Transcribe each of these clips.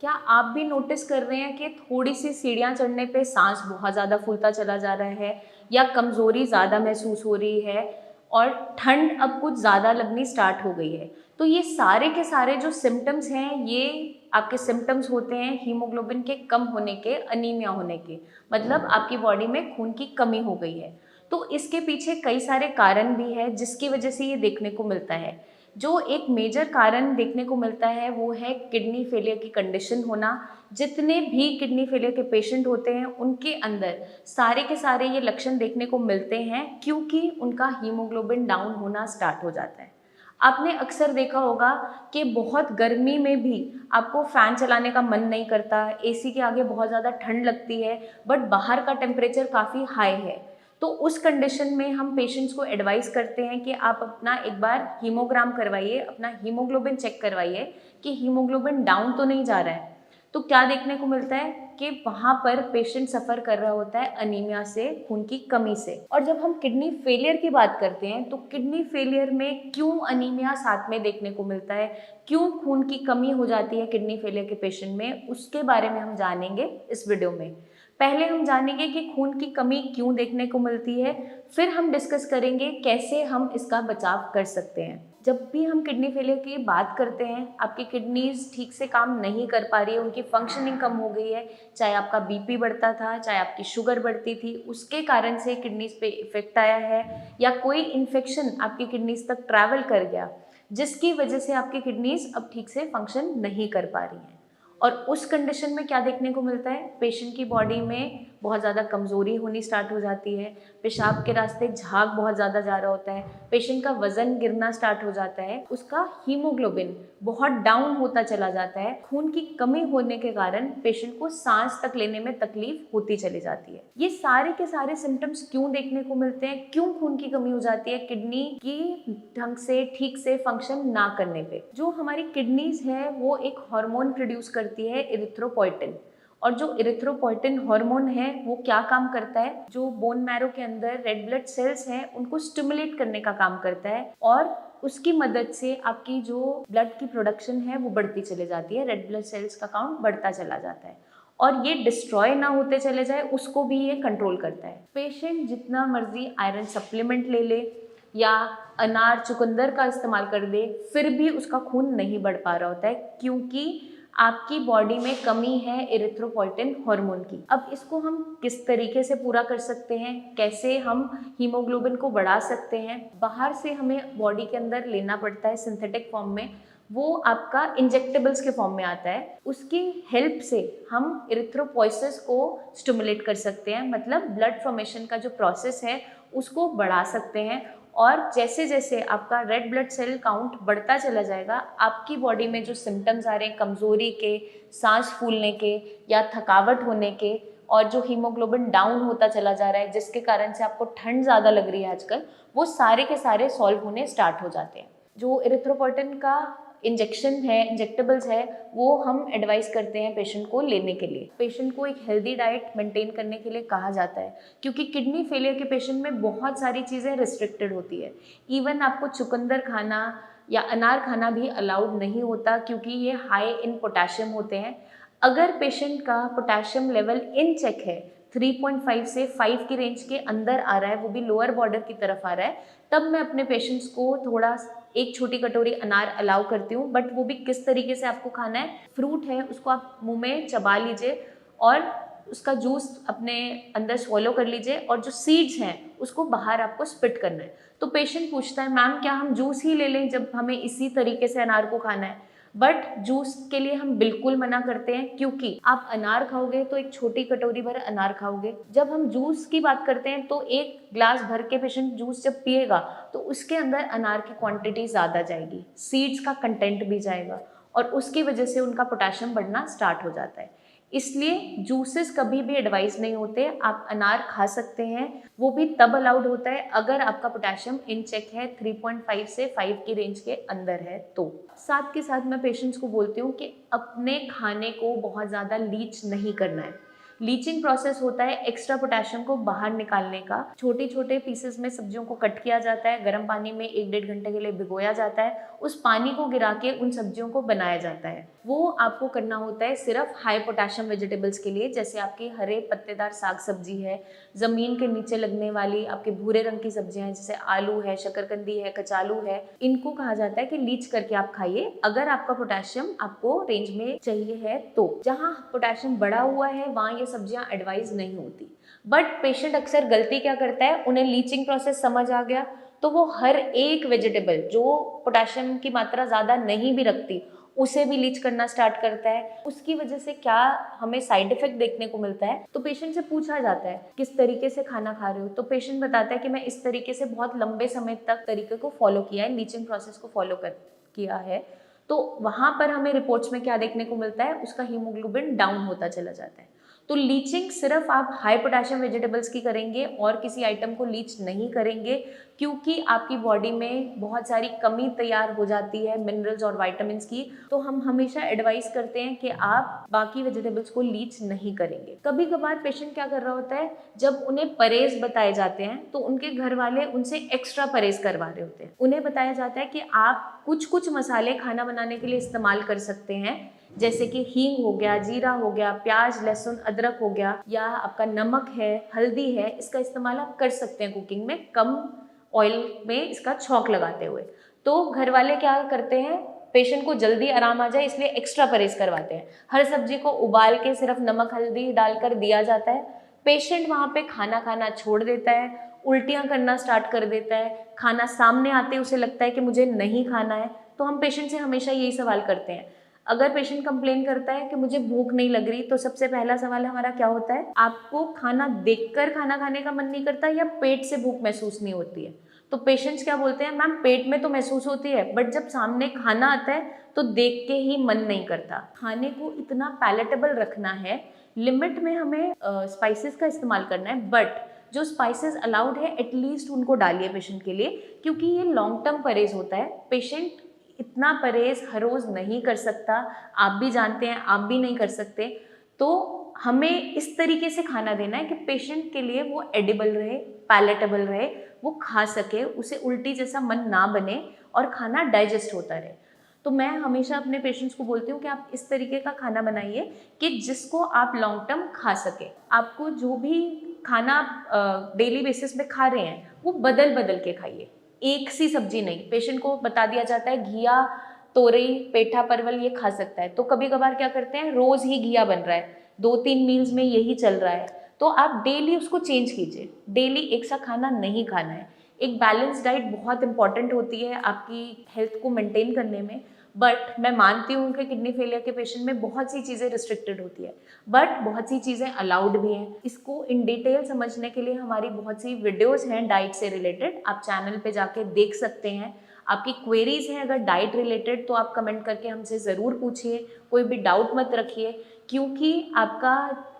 क्या आप भी नोटिस कर रहे हैं कि थोड़ी सी सीढ़ियाँ चढ़ने पे सांस बहुत ज़्यादा फूलता चला जा रहा है या कमज़ोरी ज़्यादा महसूस हो रही है और ठंड अब कुछ ज़्यादा लगनी स्टार्ट हो गई है। तो ये सारे के सारे जो सिम्टम्स हैं ये आपके सिम्टम्स होते हैं हीमोग्लोबिन के कम होने के, अनीमिया होने के। मतलब आपकी बॉडी में खून की कमी हो गई है। तो इसके पीछे कई सारे कारण भी हैं जिसकी वजह से ये देखने को मिलता है। जो एक मेजर कारण देखने को मिलता है वो है किडनी फेलियर की कंडीशन होना। जितने भी किडनी फेलियर के पेशेंट होते हैं उनके अंदर सारे के सारे ये लक्षण देखने को मिलते हैं क्योंकि उनका हीमोग्लोबिन डाउन होना स्टार्ट हो जाता है। आपने अक्सर देखा होगा कि बहुत गर्मी में भी आपको फ़ैन चलाने का मन नहीं करता, एसी के आगे बहुत ज़्यादा ठंड लगती है, बट बाहर का टेम्परेचर काफ़ी हाई है। तो उस कंडीशन में हम पेशेंट्स को एडवाइस करते हैं कि आप अपना एक बार हीमोग्राम करवाइए, अपना हीमोग्लोबिन चेक करवाइए कि हीमोग्लोबिन डाउन तो नहीं जा रहा है। तो क्या देखने को मिलता है कि वहाँ पर पेशेंट सफ़र कर रहा होता है अनीमिया से, खून की कमी से। और जब हम किडनी फेलियर की बात करते हैं तो किडनी फेलियर में क्यों अनीमिया साथ में देखने को मिलता है, क्यों खून की कमी हो जाती है किडनी फेलियर के पेशेंट में, उसके बारे में हम जानेंगे इस वीडियो में। पहले हम जानेंगे कि खून की कमी क्यों देखने को मिलती है, फिर हम डिस्कस करेंगे कैसे हम इसका बचाव कर सकते हैं। जब भी हम किडनी फेलियर की बात करते हैं, आपकी किडनीज ठीक से काम नहीं कर पा रही है, उनकी फंक्शनिंग कम हो गई है, चाहे आपका बीपी बढ़ता था, चाहे आपकी शुगर बढ़ती थी, उसके कारण से किडनीज पे इफेक्ट आया है, या कोई इन्फेक्शन आपकी किडनीज तक ट्रैवल कर गया जिसकी वजह से आपकी किडनीज अब ठीक से फंक्शन नहीं कर पा रही हैं। और उस कंडीशन में क्या देखने को मिलता है, पेशेंट की बॉडी में बहुत ज़्यादा कमज़ोरी होनी स्टार्ट हो जाती है, पेशाब के रास्ते झाग बहुत ज़्यादा जा रहा होता है, पेशेंट का वज़न गिरना स्टार्ट हो जाता है, उसका हीमोग्लोबिन बहुत डाउन होता चला जाता है। खून की कमी होने के कारण पेशेंट को सांस तक लेने में तकलीफ होती चली जाती है। ये सारे के सारे सिम्टम्स क्यों देखने को मिलते हैं, क्यों खून की कमी हो जाती है किडनी की ढंग से ठीक से फंक्शन ना करने पे। जो हमारी किडनीज है वो एक हार्मोन प्रोड्यूस करती है, इरिथ्रोपोइटिन। और जो इरिथ्रोपोइटिन हार्मोन है वो क्या काम करता है, जो बोन मैरो के अंदर रेड ब्लड सेल्स हैं उनको स्टिमुलेट करने का काम करता है और उसकी मदद से आपकी जो ब्लड की प्रोडक्शन है वो बढ़ती चली जाती है, रेड ब्लड सेल्स का काउंट बढ़ता चला जाता है और ये डिस्ट्रॉय ना होते चले जाए उसको भी ये कंट्रोल करता है। पेशेंट जितना मर्जी आयरन सप्लीमेंट ले ले या अनार चुकंदर का इस्तेमाल कर दे, फिर भी उसका खून नहीं बढ़ पा रहा होता है क्योंकि आपकी बॉडी में कमी है इरिथ्रोपोइटिन हार्मोन की। अब इसको हम किस तरीके से पूरा कर सकते हैं, कैसे हम हीमोग्लोबिन को बढ़ा सकते हैं। बाहर से हमें बॉडी के अंदर लेना पड़ता है सिंथेटिक फॉर्म में, वो आपका इंजेक्टेबल्स के फॉर्म में आता है। उसकी हेल्प से हम इरिथ्रोपोइसिस को स्टिमुलेट कर सकते हैं, मतलब ब्लड फॉर्मेशन का जो प्रोसेस है उसको बढ़ा सकते हैं। और जैसे जैसे आपका रेड ब्लड सेल काउंट बढ़ता चला जाएगा, आपकी बॉडी में जो सिम्टम्स आ रहे हैं कमज़ोरी के, सांस फूलने के या थकावट होने के, और जो हीमोग्लोबिन डाउन होता चला जा रहा है जिसके कारण से आपको ठंड ज़्यादा लग रही है आजकल, वो सारे के सारे सॉल्व होने स्टार्ट हो जाते हैं। जो इरिथ्रोपोइटिन का इंजेक्शन है, इंजेक्टेबल्स है, वो हम एडवाइस करते हैं पेशेंट को लेने के लिए। पेशेंट को एक हेल्दी डाइट मेंटेन करने के लिए कहा जाता है क्योंकि किडनी फेलियर के पेशेंट में बहुत सारी चीज़ें रिस्ट्रिक्टेड होती है। इवन आपको चुकंदर खाना या अनार खाना भी अलाउड नहीं होता क्योंकि ये हाई इन पोटेशियम होते हैं। अगर पेशेंट का पोटेशियम लेवल इन चेक है, 3.5 से 5 की रेंज के अंदर आ रहा है, वो भी लोअर बॉर्डर की तरफ आ रहा है, तब मैं अपने पेशेंट्स को थोड़ा एक छोटी कटोरी अनार अलाउ करती हूँ। बट वो भी किस तरीके से आपको खाना है, फ्रूट है उसको आप मुंह में चबा लीजिए और उसका जूस अपने अंदर स्वॉलो कर लीजिए और जो सीड्स हैं उसको बाहर आपको स्पिट करना है। तो पेशेंट पूछता है मैम क्या हम जूस ही ले लें जब हमें इसी तरीके से अनार को खाना है, बट जूस के लिए हम बिल्कुल मना करते हैं क्योंकि आप अनार खाओगे तो एक छोटी कटोरी भर अनार खाओगे। जब हम जूस की बात करते हैं तो एक ग्लास भर के पेशेंट जूस जब पिएगा तो उसके अंदर अनार की क्वांटिटी ज़्यादा जाएगी, सीड्स का कंटेंट भी जाएगा और उसकी वजह से उनका पोटेशियम बढ़ना स्टार्ट हो जाता है। इसलिए जूसेस कभी भी एडवाइस नहीं होते। आप अनार खा सकते हैं, वो भी तब अलाउड होता है अगर आपका पोटेशियम इन चेक है, 3.5 से 5 की रेंज के अंदर है। तो साथ के साथ मैं पेशेंट्स को बोलती हूँ कि अपने खाने को बहुत ज़्यादा लीच नहीं करना है। लीचिंग प्रोसेस होता है एक्स्ट्रा पोटेशियम को बाहर निकालने का। छोटे छोटे पीसेस में सब्जियों को कट किया जाता है, गर्म पानी में 1-1.5 घंटे के लिए भिगोया जाता है, उस पानी को गिरा के उन सब्जियों को बनाया जाता है। वो आपको करना होता है सिर्फ हाई पोटेशियम वेजिटेबल्स के लिए, जैसे आपके हरे पत्तेदार साग सब्जी है, ज़मीन के नीचे लगने वाली आपके भूरे रंग की सब्जियां हैं जैसे आलू है, शकरकंदी है, कचालू है। इनको कहा जाता है कि लीच करके आप खाइए अगर आपका पोटेशियम आपको रेंज में चाहिए है। तो जहाँ पोटेशियम बढ़ा हुआ है वहाँ ये सब्जियां एडवाइज नहीं होती। बट पेशेंट अक्सर गलती क्या करता है, उन्हें लीचिंग प्रोसेस समझ आ गया तो वो हर एक वेजिटेबल जो पोटेशियम की मात्रा ज़्यादा नहीं भी रखती उसे भी लीच करना स्टार्ट करता है। उसकी वजह से क्या हमें साइड इफेक्ट देखने को मिलता है, तो पेशेंट से पूछा जाता है किस तरीके से खाना खा रहे हो, तो पेशेंट बताता है कि मैं इस तरीके से बहुत लंबे समय तक तरीके को फॉलो किया है, लीचिंग प्रोसेस को फॉलो किया है। तो वहाँ पर हमें रिपोर्ट्स में क्या देखने को मिलता है, उसका हीमोग्लोबिन डाउन होता चला जाता है। तो लीचिंग सिर्फ आप हाई पोटेशियम वेजिटेबल्स की करेंगे और किसी आइटम को लीच नहीं करेंगे, क्योंकि आपकी बॉडी में बहुत सारी कमी तैयार हो जाती है मिनरल्स और विटामिन्स की। तो हम हमेशा एडवाइस करते हैं कि आप बाकी वेजिटेबल्स को लीच नहीं करेंगे। कभी कभार पेशेंट क्या कर रहा होता है, जब उन्हें परहेज बताए जाते हैं तो उनके घर वाले उनसे एक्स्ट्रा परहेज करवा रहे होते हैं। उन्हें बताया जाता है कि आप कुछ मसाले खाना बनाने के लिए इस्तेमाल कर सकते हैं, जैसे कि हींग हो गया, जीरा हो गया, प्याज, लहसुन, अदरक हो गया, या आपका नमक है, हल्दी है, इसका इस्तेमाल आप कर सकते हैं कुकिंग में कम ऑयल में इसका छौंक लगाते हुए। तो घर वाले क्या करते हैं, पेशेंट को जल्दी आराम आ जाए इसलिए एक्स्ट्रा परहेज करवाते हैं। हर सब्जी को उबाल के सिर्फ नमक हल्दी डालकर दिया जाता है। पेशेंट वहाँ पे खाना खाना छोड़ देता है, उल्टियाँ करना स्टार्ट कर देता है, खाना सामने आते उसे लगता है कि मुझे नहीं खाना है। तो हम पेशेंट से हमेशा यही सवाल करते हैं, अगर पेशेंट कंप्लेन करता है कि मुझे भूख नहीं लग रही, तो सबसे पहला सवाल हमारा क्या होता है, आपको खाना देखकर खाना खाने का मन नहीं करता या पेट से भूख महसूस नहीं होती है? तो पेशेंट्स क्या बोलते हैं, मैम पेट में तो महसूस होती है बट जब सामने खाना आता है तो देख के ही मन नहीं करता। खाने को इतना पैलेटेबल रखना है, लिमिट में हमें स्पाइसेस का इस्तेमाल करना है, बट जो स्पाइसेस अलाउड है एटलीस्ट उनको डालिए पेशेंट के लिए, क्योंकि ये लॉन्ग टर्म परहेज होता है। पेशेंट इतना परहेज हर रोज़ नहीं कर सकता, आप भी जानते हैं, आप भी नहीं कर सकते। तो हमें इस तरीके से खाना देना है कि पेशेंट के लिए वो एडिबल रहे, पैलेटेबल रहे, वो खा सके, उसे उल्टी जैसा मन ना बने और खाना डाइजेस्ट होता रहे। तो मैं हमेशा अपने पेशेंट्स को बोलती हूँ कि आप इस तरीके का खाना बनाइए कि जिसको आप लॉन्ग टर्म खा सके। आपको जो भी खाना आप डेली बेसिस में खा रहे हैं वो बदल बदल के खाइए, एक सी सब्जी नहीं। पेशेंट को बता दिया जाता है घिया, तोरई, पेठा, परवल ये खा सकता है, तो कभी कभार क्या करते हैं, रोज ही घिया बन रहा है, 2-3 मील्स में यही चल रहा है, तो आप डेली उसको चेंज कीजिए। डेली एक सा खाना नहीं खाना है। एक बैलेंस डाइट बहुत इंपॉर्टेंट होती है आपकी हेल्थ को मेंटेन करने में। बट मैं मानती हूँ कि किडनी फेलियर के पेशेंट में बहुत सी चीज़ें रिस्ट्रिक्टेड होती है, बट बहुत सी चीज़ें अलाउड भी हैं। इसको इन डिटेल समझने के लिए हमारी बहुत सी वीडियोस हैं डाइट से रिलेटेड, आप चैनल पे जाके देख सकते हैं। आपकी क्वेरीज हैं अगर डाइट रिलेटेड तो आप कमेंट करके हमसे ज़रूर पूछिए, कोई भी डाउट मत रखिए, क्योंकि आपका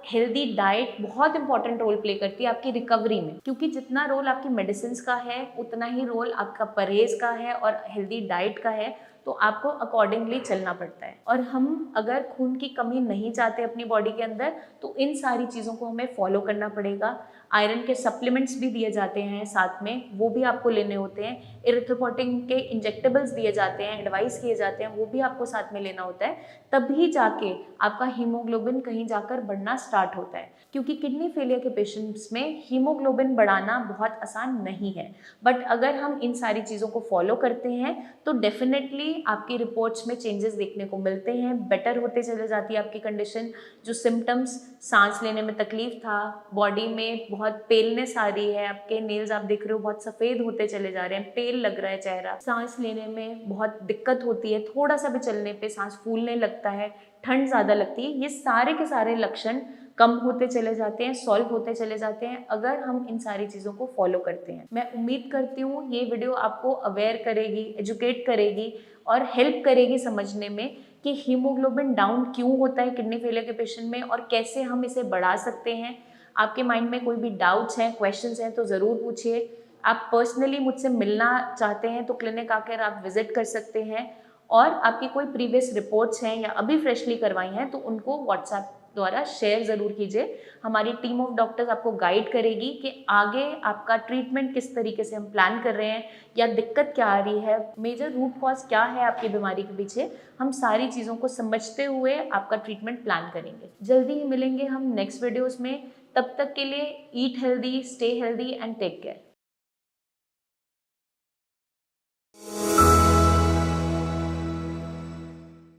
हेल्दी डाइट बहुत इंपॉर्टेंट रोल प्ले करती है आपकी रिकवरी में। क्योंकि जितना रोल आपकी मेडिसिन का है उतना ही रोल आपका परहेज का है और हेल्दी डाइट का है, तो आपको अकॉर्डिंगली चलना पड़ता है। और हम अगर खून की कमी नहीं चाहते अपनी बॉडी के अंदर तो इन सारी चीज़ों को हमें फॉलो करना पड़ेगा। आयरन के सप्लीमेंट्स भी दिए जाते हैं साथ में, वो भी आपको लेने होते हैं। इरिथ्रोपोइटिन के इंजेक्टेबल्स दिए जाते हैं, एडवाइस किए जाते हैं, वो भी आपको साथ में लेना होता है। तभी जाके आपका हीमोग्लोबिन कहीं जाकर बढ़ना स्टार्ट होता है, क्योंकि किडनी फेलियर के पेशेंट्स में हीमोग्लोबिन बढ़ाना बहुत आसान नहीं है। बट अगर हम इन सारी चीज़ों को फॉलो करते हैं तो डेफिनेटली आपकी रिपोर्ट्स में चेंजेस देखने को मिलते हैं, बेटर होते चले जाती है आपकी कंडीशन। जो सिम्टम्स, सांस लेने में तकलीफ था, बॉडी में बहुत पेलनेस आ रही है, आपके नेल्स आप देख रहे हो बहुत सफ़ेद होते चले जा रहे हैं, पेल लग रहा है चेहरा, सांस लेने में बहुत दिक्कत होती है, थोड़ा सा भी चलने पे सांस फूलने लगता है, ठंड ज़्यादा लगती है, ये सारे के सारे लक्षण कम होते चले जाते हैं, सॉल्व होते चले जाते हैं अगर हम इन सारी चीज़ों को फॉलो करते हैं। मैं उम्मीद करती हूँ ये वीडियो आपको अवेयर करेगी, एजुकेट करेगी और हेल्प करेगी समझने में कि हीमोग्लोबिन डाउन क्यों होता है किडनी फेलियर के पेशेंट में और कैसे हम इसे बढ़ा सकते हैं। आपके माइंड में कोई भी डाउट्स हैं, क्वेश्चंस हैं तो ज़रूर पूछिए। आप पर्सनली मुझसे मिलना चाहते हैं तो क्लिनिक आकर आप विजिट कर सकते हैं, और आपकी कोई प्रीवियस रिपोर्ट्स हैं या अभी फ्रेशली करवाई हैं तो उनको व्हाट्सएप द्वारा शेयर ज़रूर कीजिए। हमारी टीम ऑफ डॉक्टर्स आपको गाइड करेगी कि आगे आपका ट्रीटमेंट किस तरीके से हम प्लान कर रहे हैं या दिक्कत क्या आ रही है, मेजर रूट कॉज क्या है आपकी बीमारी के पीछे। हम सारी चीज़ों को समझते हुए आपका ट्रीटमेंट प्लान करेंगे। जल्दी ही मिलेंगे हम नेक्स्ट वीडियोज़ में। तब तक के लिए eat healthy, stay healthy and take care.